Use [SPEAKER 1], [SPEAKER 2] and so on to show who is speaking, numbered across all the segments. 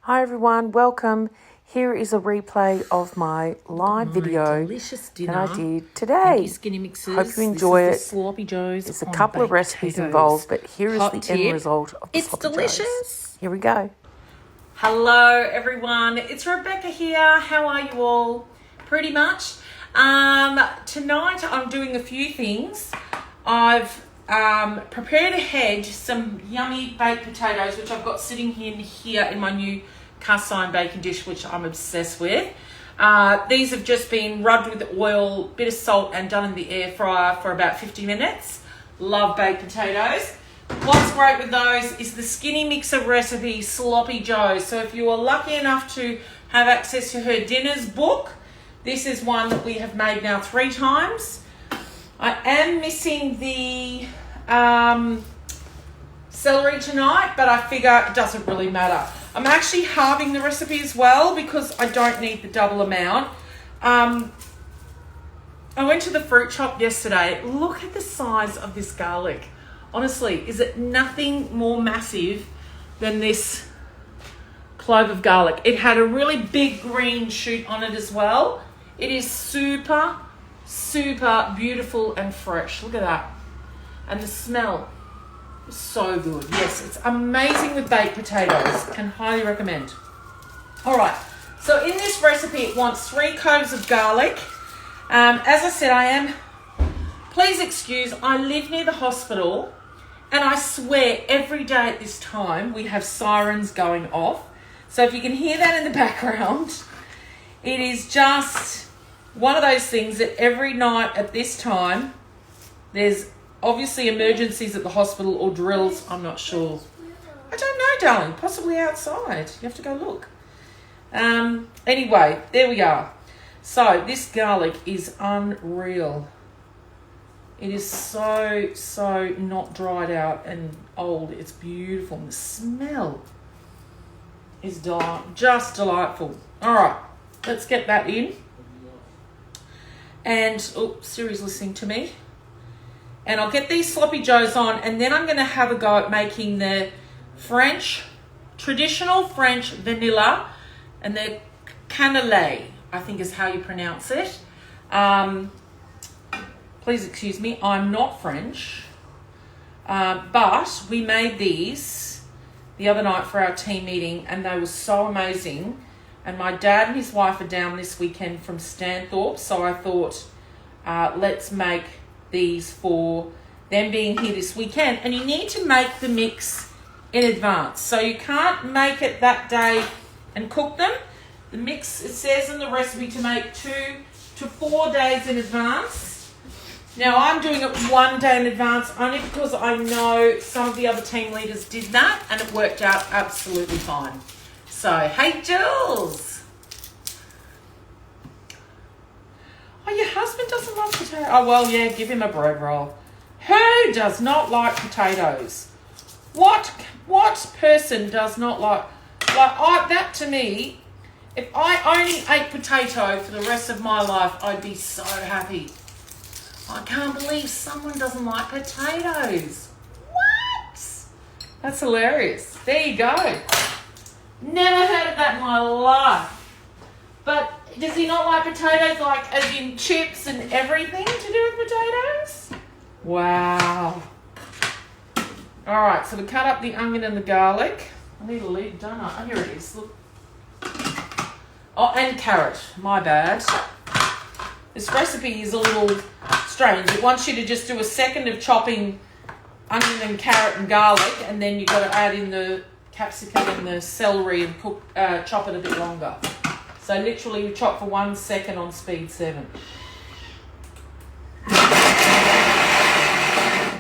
[SPEAKER 1] Hi everyone, welcome. Here is a replay of my live video
[SPEAKER 2] delicious dinner
[SPEAKER 1] that I did today.
[SPEAKER 2] Skinnymixers.
[SPEAKER 1] Hope you enjoy it.
[SPEAKER 2] Sloppy joes.
[SPEAKER 1] There's a couple of recipes
[SPEAKER 2] potatoes.
[SPEAKER 1] involved, but here is
[SPEAKER 2] Hot
[SPEAKER 1] the
[SPEAKER 2] tip.
[SPEAKER 1] end result of the
[SPEAKER 2] It's
[SPEAKER 1] sloppy
[SPEAKER 2] delicious.
[SPEAKER 1] joes. Here we go.
[SPEAKER 2] Hello everyone, it's Rebecca here. How are you all? Pretty much. Tonight I'm doing a few things. I've prepared ahead some yummy baked potatoes, which I've got sitting here in my new cast iron baking dish, which I'm obsessed with. These have just been rubbed with oil, bit of salt, and done in the air fryer for about 50 minutes. Love baked potatoes. What's great with those is the Skinnymixer recipe Sloppy Joes. So if you are lucky enough to have access to her dinners book, this is one that we have made now 3 times. I am missing the celery tonight, but I figure it doesn't really matter. I'm actually halving the recipe as well because I don't need the double amount. I went to the fruit shop yesterday. Look at the size of this garlic. Honestly, is it nothing more massive than this clove of garlic? It had a really big green shoot on it as well. It is super, super beautiful and fresh. Look at that. And the smell is so good. Yes, it's amazing with baked potatoes. Can highly recommend. All right. So in this recipe, it wants 3 cloves of garlic. As I said, please excuse, I live near the hospital, and I swear every day at this time we have sirens going off. So if you can hear that in the background, it is just one of those things that every night at this time, there's obviously emergencies at the hospital or drills. I'm not sure. I don't know, darling. Possibly outside. You have to go look. Anyway, there we are. So this garlic is unreal. It is so not dried out and old. It's beautiful. And the smell is just delightful. All right, let's get that in. And, oh, Siri's listening to me. And I'll get these sloppy joes on, and then I'm going to have a go at making the traditional French vanilla, and the Canele, I think is how you pronounce it. Please excuse me, I'm not French, but we made these the other night for our team meeting, and they were so amazing. And my dad and his wife are down this weekend from Stanthorpe, so I thought, let's make these for them being here this weekend. And you need to make the mix in advance, so you can't make it that day and cook them. The mix, it says in the recipe to make 2 to 4 days in advance. Now I'm doing it 1 day in advance only because I know some of the other team leaders did that and it worked out absolutely fine. So, hey Jules. Oh, your husband doesn't like potatoes. Oh, well, yeah, give him a bread roll. Who does not like potatoes? What person does not like that to me, if I only ate potato for the rest of my life, I'd be so happy. I can't believe someone doesn't like potatoes. What? That's hilarious. There you go. Never heard of that in my life. But does he not like potatoes, like as in chips and everything to do with potatoes? Wow. All right, so we cut up the onion and the garlic. I need a lid, don't I? Oh, here it is. Look. Oh, and carrot. My bad. This recipe is a little strange. It wants you to just do a second of chopping onion and carrot and garlic, and then you've got to add in the capsicum and the celery and chop it a bit longer. So literally we chop for 1 second on speed 7.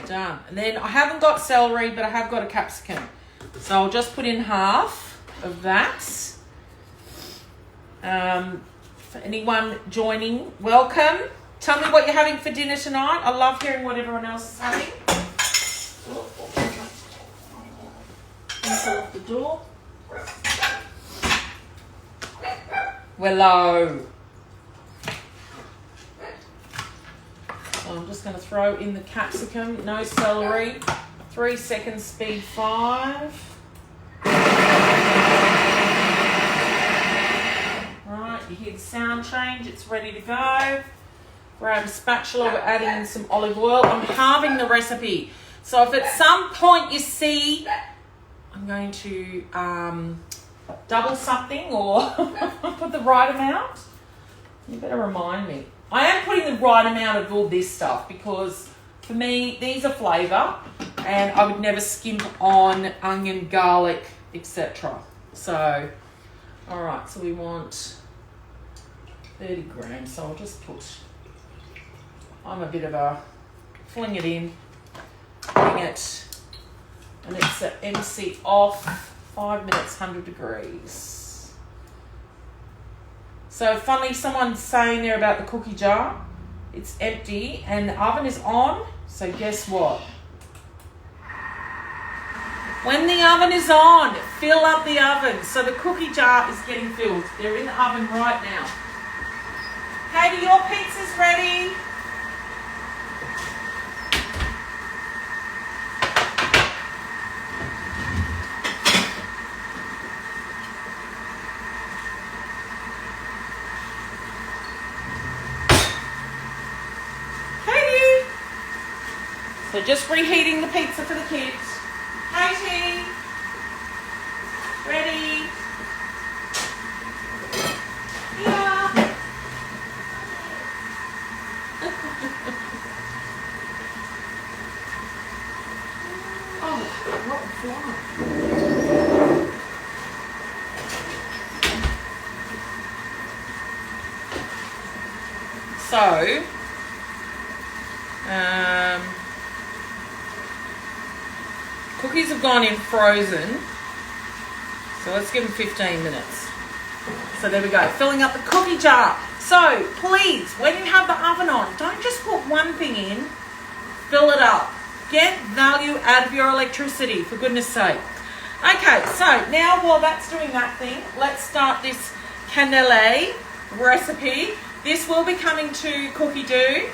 [SPEAKER 2] Done. And then I haven't got celery, but I have got a capsicum. So I'll just put in half of that. For anyone joining, welcome. Tell me what you're having for dinner tonight. I love hearing what everyone else is having. Off the door. Hello. So I'm just going to throw in the capsicum, no celery. 3 seconds, speed 5. sound change. It's ready to go. Grab a spatula, we're adding in some olive oil. I'm halving the recipe. So if at some point you see I'm going to double something or put the right amount, you better remind me. I am putting the right amount of all this stuff because for me, these are flavour and I would never skimp on onion, garlic, etc. So, all right, so we want 30 grams. So I'll just put, I'm a bit of a fling it in, bring it, and it's at MC off, 5 minutes, 100 degrees. So funny, someone's saying there about the cookie jar. It's empty and the oven is on. So guess what? When the oven is on, fill up the oven. So the cookie jar is getting filled. They're in the oven right now. Katie, your pizza's ready. So just reheating the pizza for the kids. Katie, ready? Yeah. Oh, what fly? So, cookies have gone in frozen, so let's give them 15 minutes. So there we go, filling up the cookie jar. So please, when you have the oven on, don't just put one thing in, fill it up. Get value out of your electricity, for goodness sake. Okay, so now while that's doing that thing, let's start this Canele recipe. This will be coming to Cookidoo,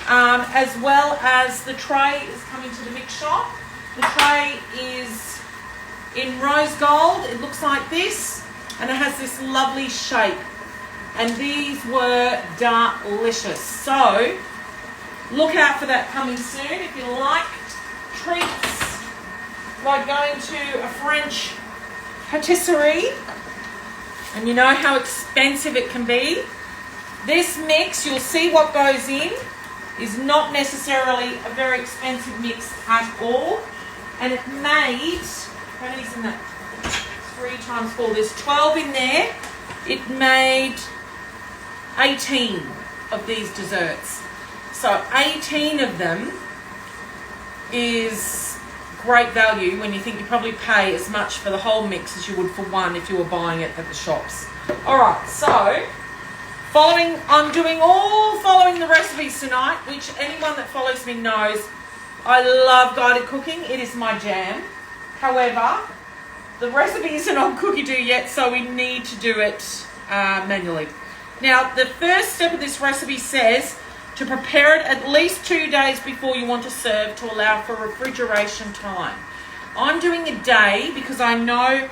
[SPEAKER 2] as well as the tray is coming to the mix shop. The tray is in rose gold. It looks like this, and it has this lovely shape. And these were delicious. So look out for that coming soon. If you like treats, like going to a French patisserie, and you know how expensive it can be, this mix, you'll see what goes in, is not necessarily a very expensive mix at all. And it made, how many's in that? 3 times 4, there's 12 in there. It made 18 of these desserts. So 18 of them is great value when you think you probably pay as much for the whole mix as you would for one if you were buying it at the shops. All right, so I'm doing following the recipes tonight, which anyone that follows me knows I love guided cooking. It is my jam. However, the recipe isn't on Cookidoo yet, so we need to do it manually. Now, the first step of this recipe says to prepare it at least 2 days before you want to serve to allow for refrigeration time. I'm doing a day because I know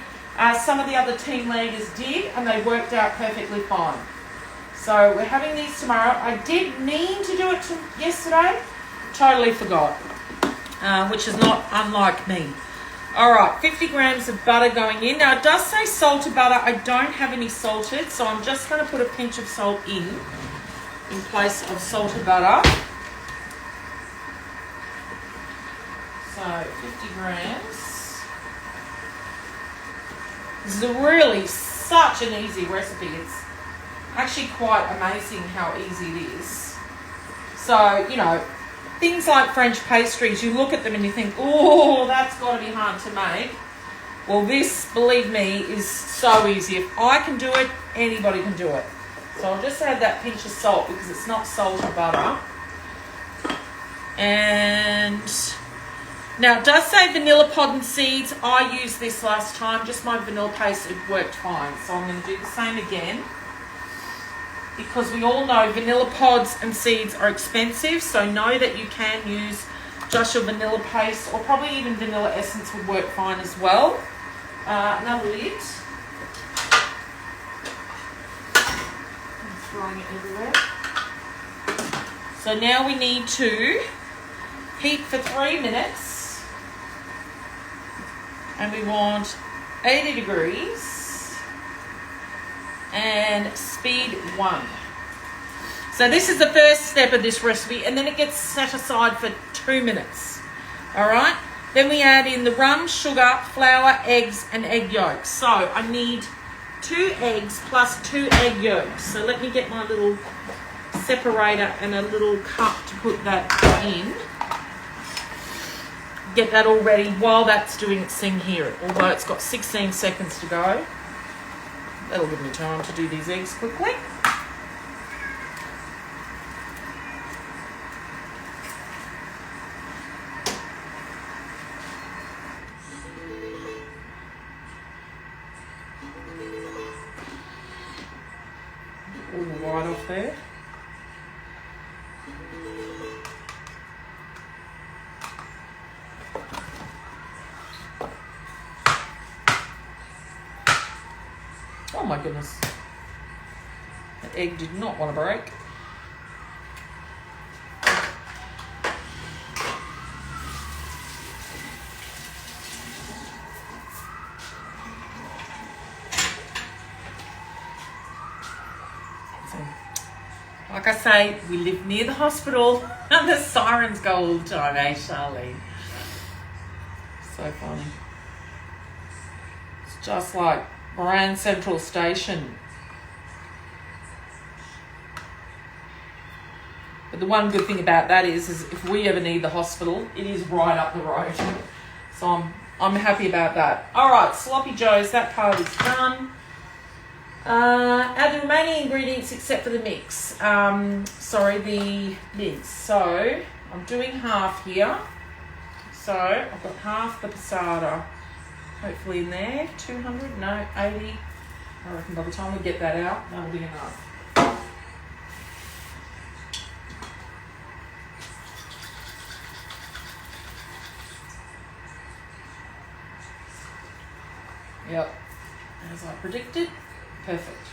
[SPEAKER 2] some of the other team leaders did, and they worked out perfectly fine. So we're having these tomorrow. I did mean to do it yesterday, totally forgot, which is not unlike me. All right, 50 grams of butter going in. Now, it does say salted butter. I don't have any salted, so I'm just going to put a pinch of salt in place of salted butter. So, 50 grams. This is really such an easy recipe. It's actually quite amazing how easy it is. So, you know, things like French pastries, you look at them and you think, oh, that's got to be hard to make. Well, this, believe me, is so easy. If I can do it, anybody can do it. So I'll just add that pinch of salt because it's not salted butter. And now it does say vanilla pod and seeds. I used this last time, just my vanilla paste, it worked fine. So I'm going to do the same again, because we all know vanilla pods and seeds are expensive, so know that you can use just your vanilla paste, or probably even vanilla essence would work fine as well. Another lid. Throw everywhere. So now we need to heat for 3 minutes. And we want 80 degrees and speed 1. So this is the first step of this recipe, and then it gets set aside for 2 minutes. All right? Then we add in the rum, sugar, flour, eggs, and egg yolks. So I need 2 eggs plus 2 egg yolks. So let me get my little separator and a little cup to put that in. Get that all ready while that's doing its thing here, although it's got 16 seconds to go. That'll give me time to do these eggs quickly. All the white off there. Oh my goodness. The egg did not want to break. So, like I say, we live near the hospital and the sirens go all the time, eh, Charlene? So funny. It's just like Moran Central Station. But the one good thing about that is if we ever need the hospital, it is right up the road. So I'm happy about that. All right, sloppy joes, that part is done. Add the remaining ingredients except for the mix. The mince. So I'm doing half here. So I've got half the passata. Hopefully in there, 200, no, 80. I reckon by the time we get that out, that'll be enough. Yep, as I predicted, perfect.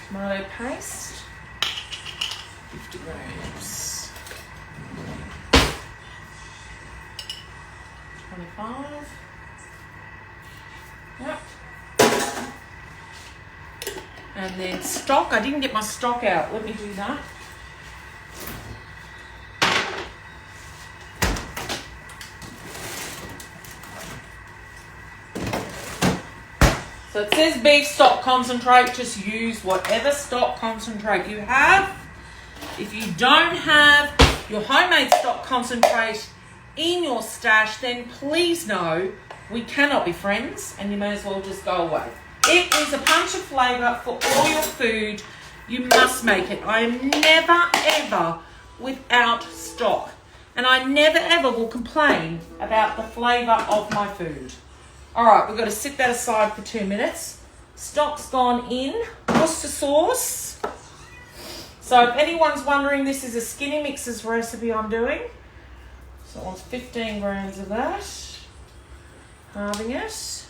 [SPEAKER 2] Tomato paste, 50 grams. 25. Yep. And then stock. I didn't get my stock out. Let me do that. So it says beef stock concentrate. Just use whatever stock concentrate you have. If you don't have your homemade stock concentrate in your stash, then please know we cannot be friends and you may as well just go away. It is a punch of flavour for all your food. You must make it. I am never ever without stock, and I never ever will complain about the flavour of my food. All right, we've got to sit that aside for 2 minutes. Stock's gone in. Worcester sauce. So if anyone's wondering, this is a Skinnymixers recipe I'm doing. So I want 15 grams of that. Halving it.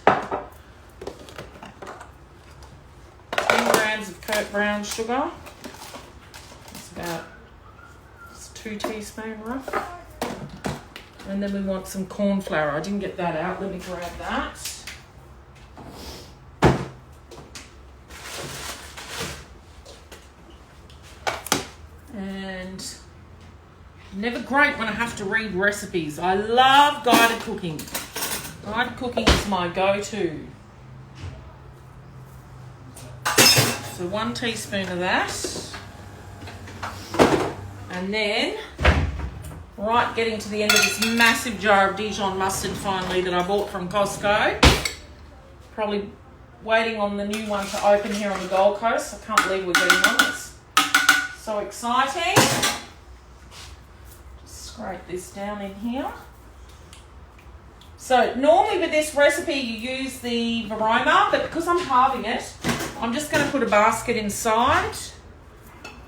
[SPEAKER 2] 10 grams of Coke brown sugar. That's about 2 teaspoons rough. And then we want some corn flour. I didn't get that out. Let me grab that. And never great when I have to read recipes. I love guided cooking. Guided cooking is my go-to. So 1 teaspoon of that. And then, right, getting to the end of this massive jar of Dijon mustard finally that I bought from Costco. Probably waiting on the new one to open here on the Gold Coast. I can't believe we're getting one. It's so exciting. Just scrape this down in here. So normally with this recipe you use the Varoma, but because I'm halving it, I'm just going to put a basket inside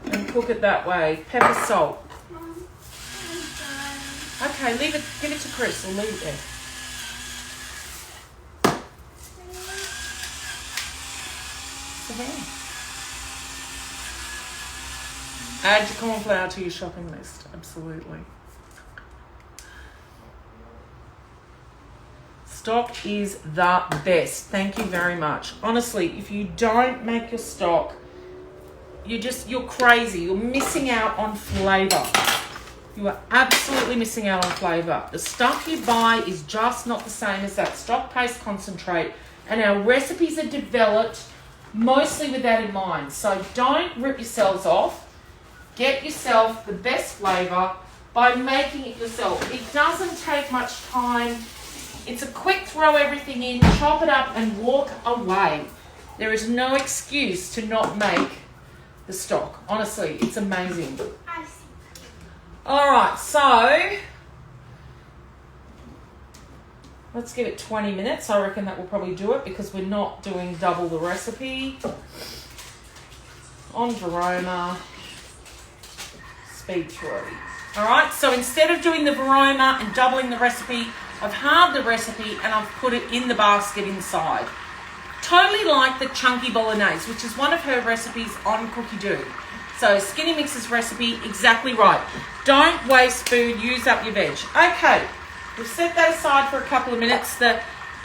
[SPEAKER 2] and cook it that way. Pepper, salt. Okay, leave it. Give it to Chris. Or leave it there. So there. Add your corn flour to your shopping list. Absolutely. Stock is the best. Thank you very much. Honestly, if you don't make your stock, you're crazy. You're missing out on flavour. You are absolutely missing out on flavour. The stuff you buy is just not the same as that stock paste concentrate, and our recipes are developed mostly with that in mind. So don't rip yourselves off. Get yourself the best flavour by making it yourself. It doesn't take much time. It's a quick throw everything in, chop it up and walk away. There is no excuse to not make the stock. Honestly, it's amazing. All right, so let's give it 20 minutes. I reckon that will probably do it because we're not doing double the recipe. On Veroma, speed 3. All right, so instead of doing the Veroma and doubling the recipe, I've halved the recipe and I've put it in the basket inside. Totally like the chunky bolognese, which is one of her recipes on Cookidoo. So Skinnymixers recipe, exactly right. Don't waste food, use up your veg. Okay, we've set that aside for a couple of minutes, the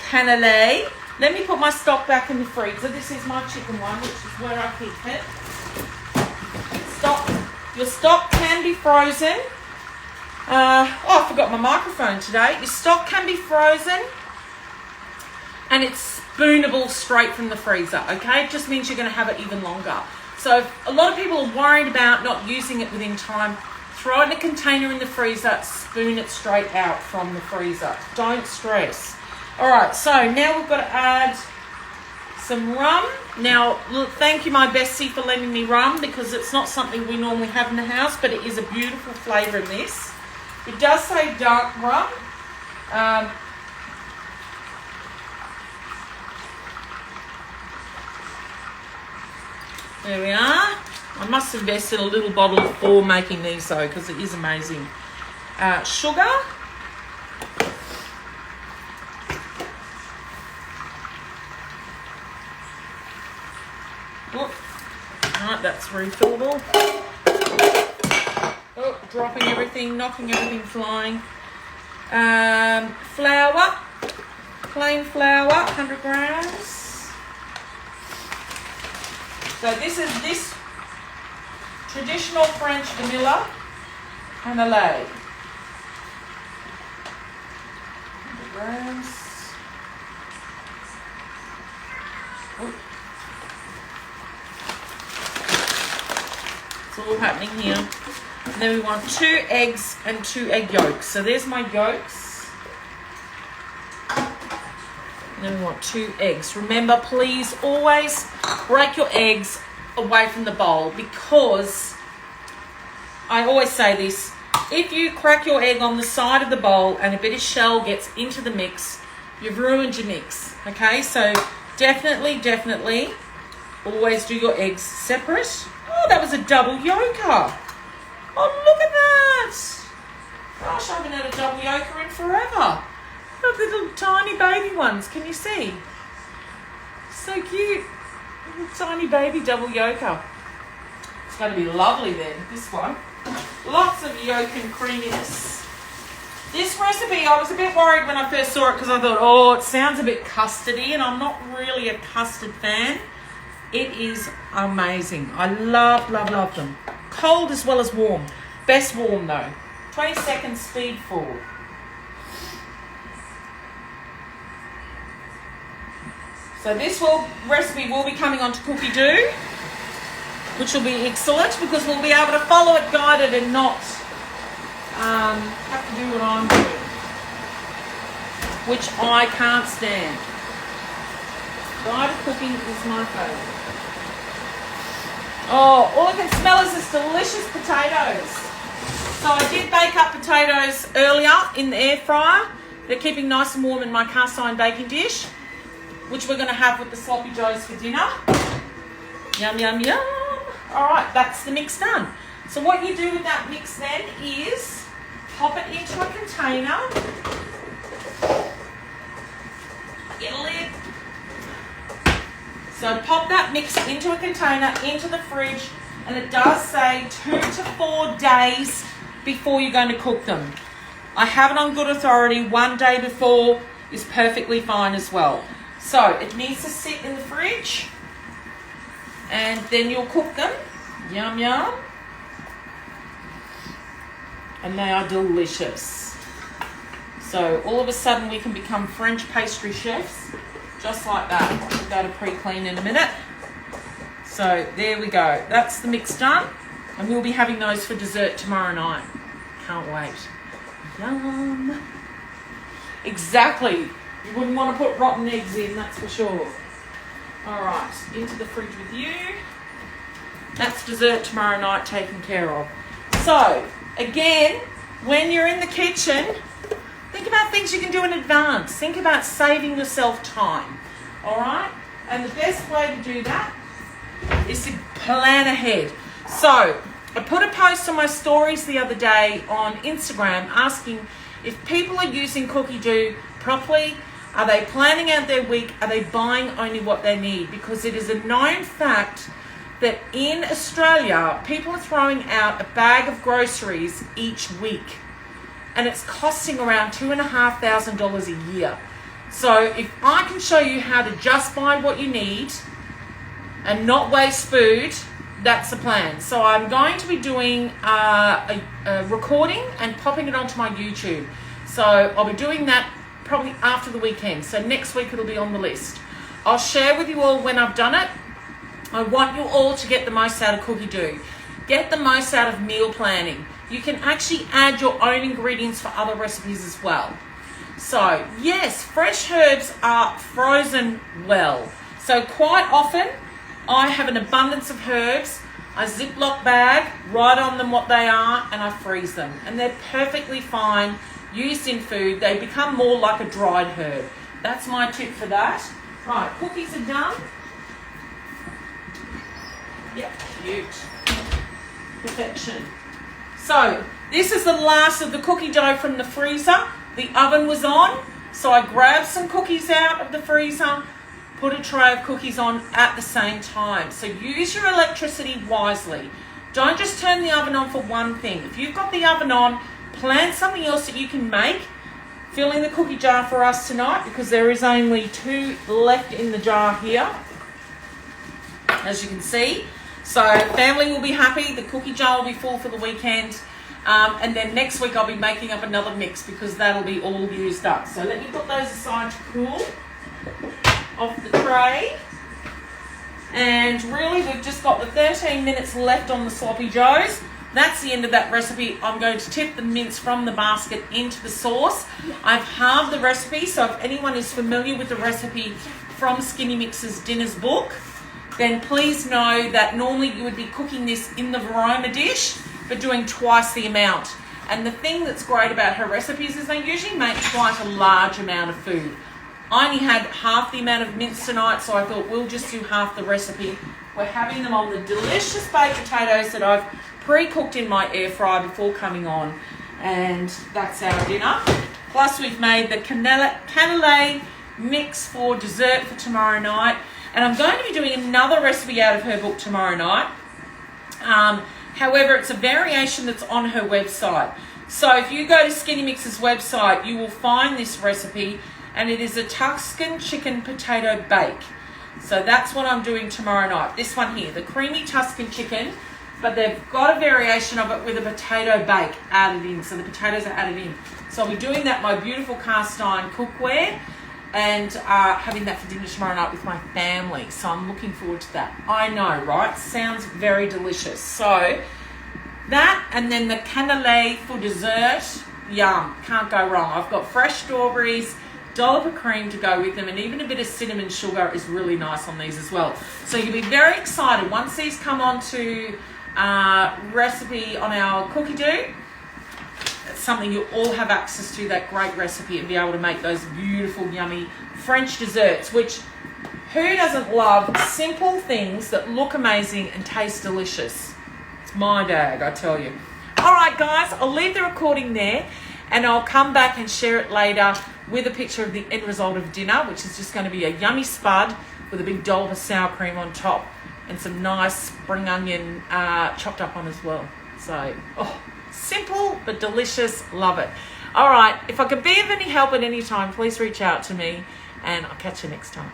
[SPEAKER 2] Canele. Let me put my stock back in the freezer. This is my chicken one, which is where I keep it. Your stock can be frozen. I forgot my microphone today. Your stock can be frozen and it's spoonable straight from the freezer, okay? It just means you're going to have it even longer. So if a lot of people are worried about not using it within time, throw it in a container in the freezer, spoon it straight out from the freezer. Don't stress. All right, so now we've got to add some rum. Now, look, thank you, my bestie, for lending me rum because it's not something we normally have in the house, but it is a beautiful flavour in this. It does say dark rum. There we are. I must invest in a little bottle before making these though because it is amazing. Sugar. Oh, right, that's refillable. Oh, dropping everything, knocking everything flying. Flour, plain flour, 100 grams. So this is this traditional French vanilla Canele. 100 grams. Oh. It's all happening here. And then we want 2 eggs and 2 egg yolks. So there's my yolks. And then we want 2 eggs. Remember, please always break your eggs away from the bowl because I always say this. If you crack your egg on the side of the bowl and a bit of shell gets into the mix, you've ruined your mix. Okay, so definitely always do your eggs separate. Oh, that was a double yolker. Oh, look at that. Gosh, I haven't had a double yolker in forever. Look, the little tiny baby ones. Can you see? So cute. Little tiny baby double yolker. It's going to be lovely then, this one. Lots of yolk and creaminess. This recipe, I was a bit worried when I first saw it because I thought, oh, it sounds a bit custardy, and I'm not really a custard fan. It is amazing. I love them. Cold as well as warm. Best warm though. 20 seconds speed forward. So this recipe will be coming onto Cookidoo, which will be excellent because we'll be able to follow it guided and not have to do what I'm doing, which I can't stand. Guided cooking is my favourite. Oh, all I can smell is this delicious potatoes. So I did bake up potatoes earlier in the air fryer. They're keeping nice and warm in my cast iron baking dish, which we're going to have with the sloppy joes for dinner. Yum, yum, yum. All right, that's the mix done. So what you do with that mix then is pop it into a container. Get a lid. So pop that mix into a container, into the fridge, And it does say 2 to 4 days before you're going to cook them. I have it on good authority. 1 day before is perfectly fine as well. So it needs to sit in the fridge and then you'll cook them. Yum, yum. And they are delicious. So all of a sudden we can become French pastry chefs just like that. We'll go to pre-clean in a minute. So there we go. That's the mix done. And we'll be having those for dessert tomorrow night. Can't wait. Yum. Exactly. You wouldn't want to put rotten eggs in, that's for sure. All right, into the fridge with you. That's dessert tomorrow night taken care of. So, again, when you're in the kitchen, think about things you can do in advance. Think about saving yourself time. All right? And the best way to do that is to plan ahead. So, I put a post on my stories the other day on Instagram asking if people are using Cookidoo properly. Are they planning out their week? Are they buying only what they need? Because it is a known fact that in Australia, people are throwing out a bag of groceries each week. And it's costing around $2,500 a year. So if I can show you how to just buy what you need and not waste food, that's the plan. So I'm going to be doing a recording and popping it onto my YouTube. So I'll be doing that probably after the weekend. So next week it'll be on the list. I'll share with you all when I've done it. I want you all to get the most out of Cookidoo. Get the most out of meal planning. You can actually add your own ingredients for other recipes as well. So yes, fresh herbs are frozen well. So quite often I have an abundance of herbs. I Ziploc bag, write on them what they are, and I freeze them. And they're perfectly fine used in food. They become more like a dried herb. That's my tip for that. Right, cookies are done. Yep, cute. Perfection. So, this is the last of the cookie dough from the freezer. The oven was on, so I grabbed some cookies out of the freezer, put a tray of cookies on at the same time. So use your electricity wisely. Don't just turn the oven on for one thing. If you've got the oven on, plan something else that you can make. Fill in the cookie jar for us tonight because there is only 2 left in the jar here, as you can see. So family will be happy. The cookie jar will be full for the weekend. And then next week I'll be making up another mix because that'll be all used up. So let me put those aside to cool off the tray. And really we've just got the 13 minutes left on the sloppy joes. That's the end of that recipe. I'm going to tip the mince from the basket into the sauce. I've halved the recipe, so if anyone is familiar with the recipe from Skinnymixers Dinners book, then please know that normally you would be cooking this in the Varoma dish, but doing twice the amount. And the thing that's great about her recipes is they usually make quite a large amount of food. I only had half the amount of mince tonight, so I thought we'll just do half the recipe. We're having them on the delicious baked potatoes that I've pre-cooked in my air fryer before coming on. And that's our dinner. Plus we've made the Canele mix for dessert for tomorrow night. And I'm going to be doing another recipe out of her book tomorrow night. However, it's a variation that's on her website. So if you go to Skinnymix's website, you will find this recipe, and it is a Tuscan chicken potato bake. So that's what I'm doing tomorrow night. This one here, the creamy Tuscan chicken, but they've got a variation of it with a potato bake added in. So the potatoes are added in. So I'll be doing that in my beautiful cast iron cookware and having that for dinner tomorrow night with my family. So I'm looking forward to that. I know, right? Sounds very delicious. So that, and then the Canele for dessert. Yum, can't go wrong. I've got fresh strawberries, dollop of cream to go with them, and even a bit of cinnamon sugar is really nice on these as well. So you'll be very excited once these come onto recipe on our Cookidoo. It's something you'll all have access to, that great recipe, and be able to make those beautiful, yummy French desserts, which who doesn't love simple things that look amazing and taste delicious? It's my bag, I tell you. All right, guys, I'll leave the recording there, and I'll come back and share it later with a picture of the end result of dinner, which is just going to be a yummy spud with a big dollop of sour cream on top. and some nice spring onion chopped up on as well. So, simple but delicious. Love it. All right, if I could be of any help at any time, please reach out to me, and I'll catch you next time.